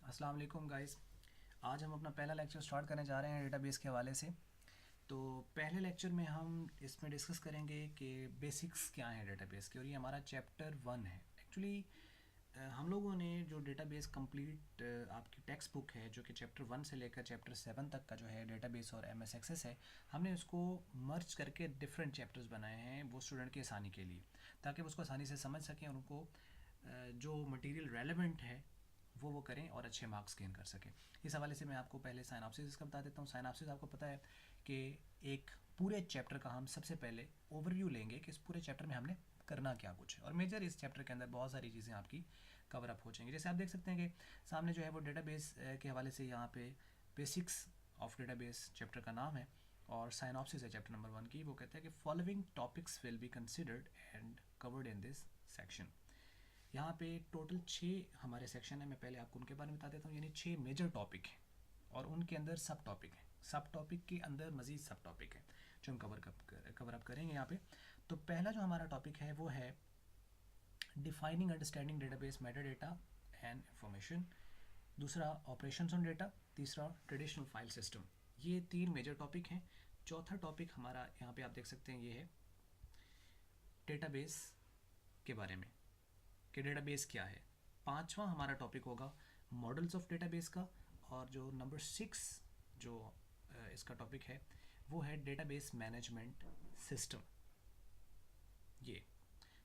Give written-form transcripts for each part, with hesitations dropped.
अस्सलाम वालेकुम गाइस। आज हम अपना पहला लेक्चर स्टार्ट करने जा रहे हैं डेटाबेस के हवाले से। तो पहले लेक्चर में हम इसमें डिस्कस करेंगे कि बेसिक्स क्या हैं डेटाबेस के, और ये हमारा चैप्टर 1 है। एक्चुअली हम लोगों ने जो डेटाबेस कंप्लीट आपकी टेक्स्ट बुक है जो कि चैप्टर 1 से लेकर चैप्टर 7 तक का जो है डेटाबेस और एमएस एक्सेस है, हमने उसको मर्ज करके डिफरेंट चैप्टर्स बनाए हैं वो स्टूडेंट की आसानी के लिए, ताकि वो उसको आसानी से समझ सकें और उनको जो मटेरियल रेलेवेंट है वो करें और अच्छे मार्क्स गेन कर सकें। इस हवाले से मैं आपको पहले साइनॉप्सिस इसका बता देता हूँ। साइनॉप्सिस आपको पता है कि एक पूरे चैप्टर का हम सबसे पहले ओवरव्यू लेंगे कि इस पूरे चैप्टर में हमने करना क्या कुछ है, और मेजर इस चैप्टर के अंदर बहुत सारी चीज़ें आपकी कवर अप हो जाएंगी। जैसे आप देख सकते हैं कि सामने जो है वो डेटाबेस के हवाले से यहाँ पे बेसिक्स ऑफ डेटाबेस चैप्टर का नाम है, और साइनॉप्सिस है चैप्टर नंबर 1 की। वो कहते हैं कि following topics will be considered and covered in this section. यहाँ पे टोटल 6 हमारे सेक्शन है। मैं पहले आपको उनके बारे में बता देता हूँ। यानी 6 मेजर टॉपिक हैं और उनके अंदर सब टॉपिक हैं, सब टॉपिक के अंदर मज़ीद सब टॉपिक है जो हम कवर अप करेंगे यहाँ पे। तो पहला जो हमारा टॉपिक है वो है defining understanding database Meta data and information. दूसरा ऑपरेशंस ऑन डेटा। तीसरा ट्रेडिशनल फाइल सिस्टम। ये 3 मेजर टॉपिक हैं। चौथा टॉपिक हमारा यहाँ पे आप देख सकते हैं ये है डेटाबेस के बारे में कि डेटाबेस क्या है। पांचवा हमारा टॉपिक होगा मॉडल्स ऑफ डेटाबेस का, और जो नंबर 6 जो इसका टॉपिक है वो है डेटाबेस मैनेजमेंट सिस्टम। ये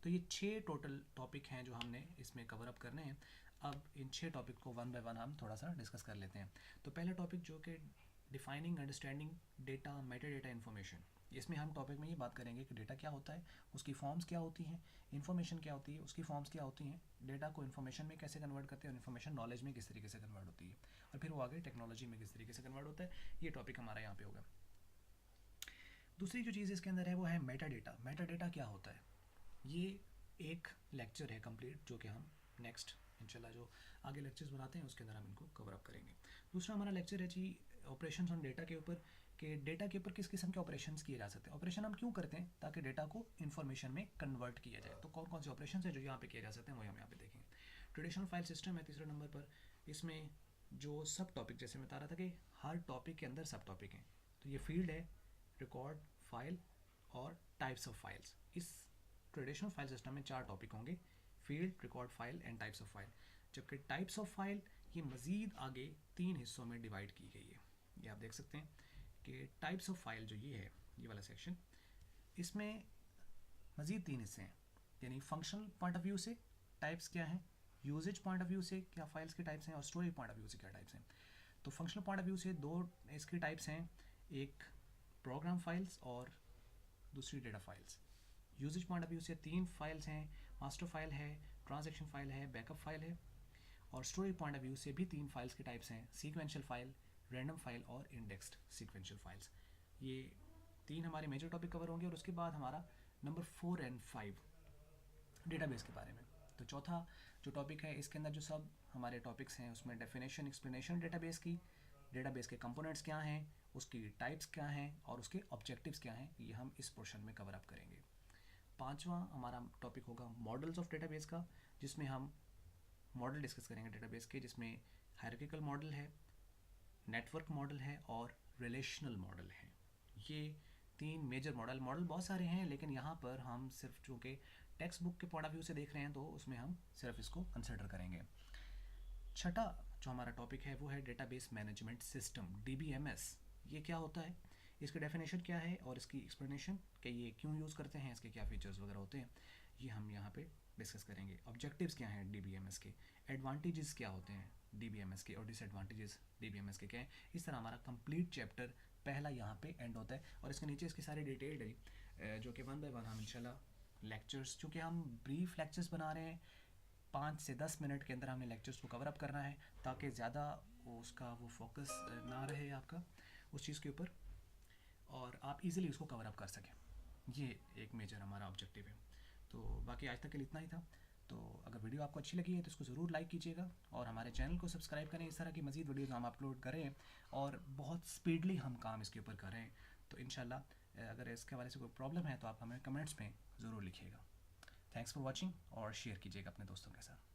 6 टोटल टॉपिक हैं जो हमने इसमें कवर अप करने हैं। अब इन 6 टॉपिक को वन बाय वन हम थोड़ा सा डिस्कस कर लेते हैं। तो पहला टॉपिक जो कि defining understanding data Meta data information, इसमें हम टॉपिक में ये बात करेंगे कि डेटा क्या होता है, उसकी फॉर्म्स क्या होती हैं, इन्फॉर्मेशन क्या होती है, उसकी फॉर्म्स क्या होती हैं, डेटा को इन्फॉर्मेशन में कैसे कन्वर्ट करते हैं, और इन्फॉर्मेशन नॉलेज में किस तरीके से कन्वर्ट होती है, और फिर वो आगे टेक्नोलॉजी में किस तरीके से कन्वर्ट होता है। ये टॉपिक हमारा यहाँ पे होगा। दूसरी जो चीज़ इसके अंदर है वो है मेटा डेटा। मेटा डेटा क्या होता है, ये एक लेक्चर है कंप्लीट जो कि हम नेक्स्ट इंशाल्लाह जो आगे लेक्चर्स बनाते हैं उसके अंदर हम इनको कवर अप करेंगे। दूसरा हमारा लेक्चर है जी ऑपरेशंस ऑन डेटा के ऊपर, कि डेटा के ऊपर किस किस्म के ऑपरेशंस किए जा सकते हैं। ऑपरेशन हम क्यों करते हैं, ताकि डेटा को इन्फॉर्मेशन में कन्वर्ट किया जाए। तो कौन कौन से ऑपरेशन है जो यहाँ पे किए जा सकते हैं वो हम यहाँ पे देखेंगे। ट्रेडिशनल फाइल सिस्टम है तीसरे नंबर पर। इसमें जो सब टॉपिक, जैसे मैं बता रहा था कि हर टॉपिक के अंदर सब टॉपिक हैं, तो ये फील्ड है, रिकॉर्ड, फाइल और टाइप्स ऑफ फाइल्स। इस ट्रेडिशनल फाइल सिस्टम में 4 टॉपिक होंगे, field, record, file and types of file. जबकि टाइप्स ऑफ फाइल ये मज़ीद आगे 3 हिस्सों में डिवाइड की गई है। ये आप देख सकते हैं कि टाइप्स ऑफ फाइल जो ये है, ये वाला सेक्शन, इसमें मज़ीद 3 हिस्से हैं। यानी फंक्शनल पॉइंट ऑफ व्यू से टाइप्स क्या हैं, यूजेज पॉइंट ऑफ व्यू से क्या फाइल्स के टाइप्स हैं, और स्टोरेज पॉइंट ऑफ व्यू से क्या टाइप्स हैं। तो फंक्शनल पॉइंट ऑफ व्यू से 2 इसके टाइप्स हैं, एक प्रोग्राम फाइल्स और दूसरी data files. Uses point of view से 3 फाइल्स हैं, मास्टर फाइल है, ट्रांजैक्शन फाइल है, बैकअप फाइल है। और स्टोरेज पॉइंट ऑफ व्यू से भी 3 फाइल्स के टाइप्स हैं, सीक्वेंशियल फाइल, रैंडम फाइल और इंडेक्स्ड सीक्वेंशियल फाइल्स। ये 3 हमारे मेजर टॉपिक कवर होंगे, और उसके बाद हमारा नंबर 4 एंड 5 डेटाबेस के बारे में। तो चौथा जो टॉपिक है इसके अंदर जो सब हमारे टॉपिक्स हैं उसमें डेफिनेशन, एक्सप्लेनेशन डेटाबेस की, डेटाबेस के कंपोनेंट्स क्या हैं, उसकी टाइप्स क्या हैं और उसके ऑब्जेक्टिव्स क्या हैं, ये हम इस पोर्शन में कवर अप करेंगे। पांचवा हमारा टॉपिक होगा मॉडल्स ऑफ डेटाबेस का, जिसमें हम मॉडल डिस्कस करेंगे डेटाबेस के, जिसमें हायरार्किकल मॉडल है, नेटवर्क मॉडल है और रिलेशनल मॉडल है। ये 3 मेजर मॉडल बहुत सारे हैं, लेकिन यहाँ पर हम सिर्फ चूँकि टेक्स्ट बुक के पॉइंट ऑफ व्यू से देख रहे हैं तो उसमें हम सिर्फ इसको कंसिडर करेंगे। छठा जो हमारा टॉपिक है वो है डेटाबेस मैनेजमेंट सिस्टम, डीबीएमएस। ये क्या होता है, इसकी डेफिनेशन क्या है और इसकी एक्सप्लेनेशन कि ये क्यों यूज़ करते हैं, इसके क्या फीचर्स वगैरह होते हैं, ये हम यहाँ पे डिस्कस करेंगे। ऑब्जेक्टिव्स क्या हैं डीबीएमएस के, एडवांटेजेस क्या होते हैं डीबीएमएस के, और डिसएडवांटेजेस डीबीएमएस के क्या हैं। इस तरह हमारा कंप्लीट चैप्टर पहला यहाँ पे एंड होता है, और इसके नीचे इसकी सारी डिटेल्ड है जो कि वन बाय वन हम इंशाल्लाह लेक्चर्स, चूँकि हम ब्रीफ लेक्चर्स बना रहे हैं, 5 से 10 मिनट के अंदर हमने लेक्चर्स को कवर अप करना है, ताकि ज़्यादा उसका वो फोकस ना रहे आपका उस चीज़ के ऊपर, और आप इजीली उसको कवर अप कर सकें। ये एक मेजर हमारा ऑब्जेक्टिव है। तो बाकी आज तक के लिए इतना ही था। तो अगर वीडियो आपको अच्छी लगी है तो इसको ज़रूर लाइक कीजिएगा, और हमारे चैनल को सब्सक्राइब करें। इस तरह की मज़ीद वीडियोज़ हम अपलोड करें, और बहुत स्पीडली हम काम इसके ऊपर करें। तो इंशाल्लाह अगर इसके हवाले से कोई प्रॉब्लम है तो आप हमें कमेंट्स में ज़रूर लिखिएगा। थैंक्स फॉर वॉचिंग, और शेयर कीजिएगा अपने दोस्तों के साथ।